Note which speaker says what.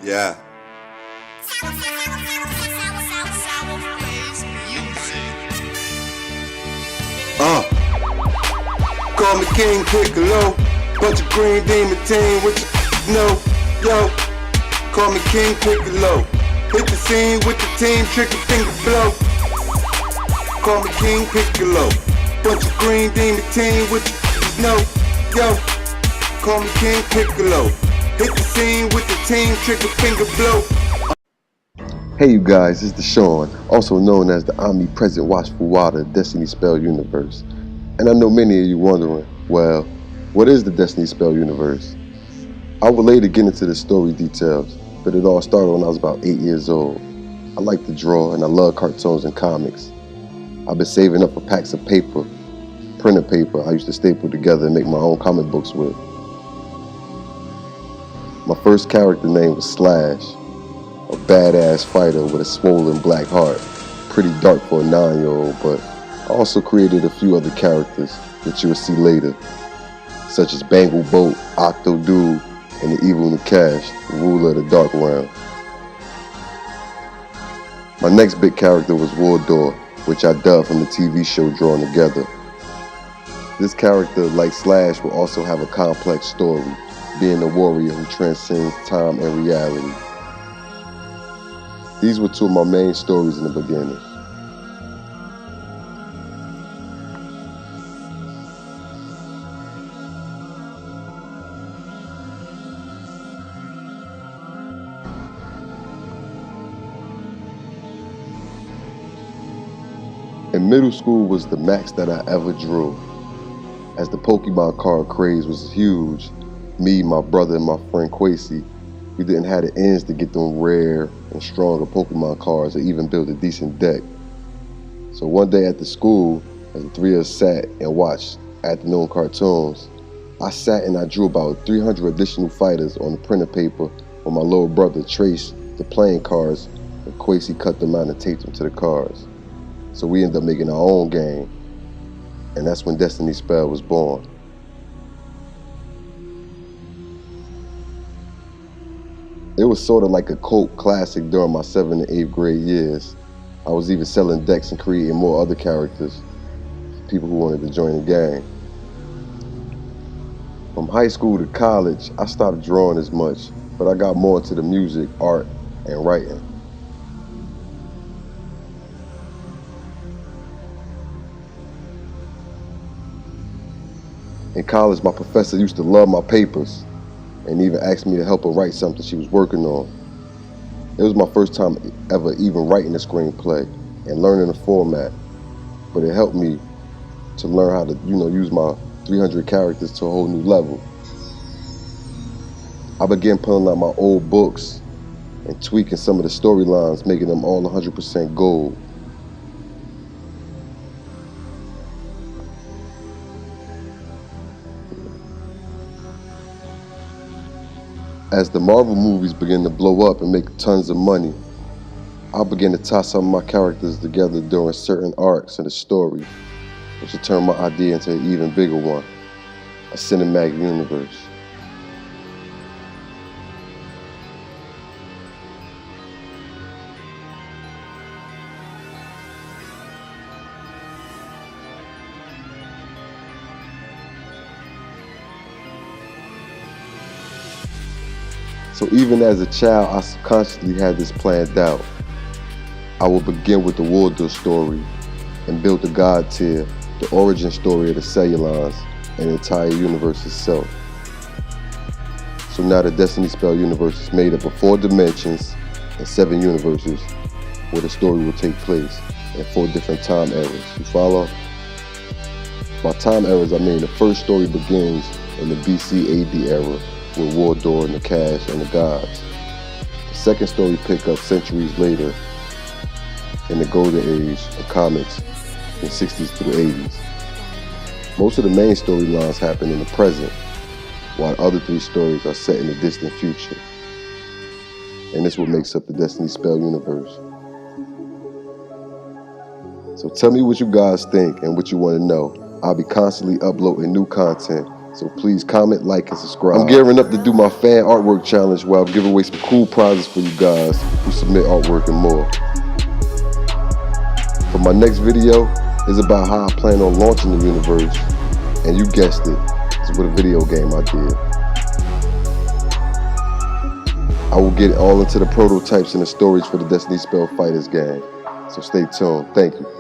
Speaker 1: Yeah. Uh, Call me King Piccolo. Bunch of green demon team with the know. Yo, call me King Piccolo. Hit the scene with the team, trick and finger blow. Call me King Piccolo. Bunch of green demon team with the know. Yo, call me King Piccolo. Hit the scene with the team, trick and finger blow.
Speaker 2: Hey you guys, it's Deshaun, also known as the omnipresent watchful water Destiny Spell Universe. And I know many of you wondering, well, what is the Destiny Spell Universe? I will later get into the story details, but it all started when I was about 8 years old. I like to draw and I love cartoons and comics. I've been saving up for packs of paper, printer paper I used to staple together and make my own comic books with. My first character name was Slash, a badass fighter with a swollen black heart. Pretty dark for a 9-year-old, but I also created a few other characters that you will see later, such as Bangle Boat, Octo Dude, and the Evil Nakash, the ruler of the Dark Realm. My next big character was Wardor, which I dubbed from the TV show Drawn Together. This character, like Slash, will also have a complex story, being a warrior who transcends time and reality. These were two of my main stories in the beginning. In middle school was the max that I ever drew. As the Pokemon card craze was huge, me, my brother, and my friend Quasi, we didn't have the ends to get them rare and stronger Pokemon cards or even build a decent deck. So one day at the school, as the three of us sat and watched afternoon cartoons, I sat and I drew about 300 additional fighters on the printer paper while my little brother traced the playing cards and Quasi cut them out and taped them to the cards. So we ended up making our own game, and that's when Destiny Spell was born. It was sort of like a cult classic during my 7th and 8th grade years. I was even selling decks and creating more other characters for people who wanted to join the gang. From high school to college, I stopped drawing as much, but I got more into the music, art, and writing. In college, my professor used to love my papers and even asked me to help her write something she was working on. It was my first time ever even writing a screenplay and learning the format, but it helped me to learn how to, use my 300 characters to a whole new level. I began pulling out my old books and tweaking some of the storylines, making them all 100% gold. As the Marvel movies began to blow up and make tons of money, I began to tie some of my characters together during certain arcs in the story, which would turn my idea into an even bigger one, a cinematic universe. So even as a child, I subconsciously had this planned out. I would begin with the Wardor story and build the God tier, the origin story of the Cellulons, and the entire universe itself. So now the Destiny Spell universe is made up of 4 dimensions and 7 universes where the story will take place in 4 different time eras. You follow? By time eras, I mean the first story begins in the BC AD era with Wardor, Nakash, and the gods. The second story picks up centuries later in the golden age of comics in 60s through 80s. Most of the main storylines happen in the present, while the other 3 stories are set in the distant future. And this is what makes up the Destiny Spell universe. So tell me what you guys think and what you want to know. I'll be constantly uploading new content, So please comment, like, and subscribe. I'm gearing up to do my fan artwork challenge where I'll give away some cool prizes for you guys who submit artwork and more. For my next video is about how I plan on launching the universe. And you guessed it, it's with a video game I did. I will get all into the prototypes and the stories for the Destiny Spell Fighters game. So stay tuned. Thank you.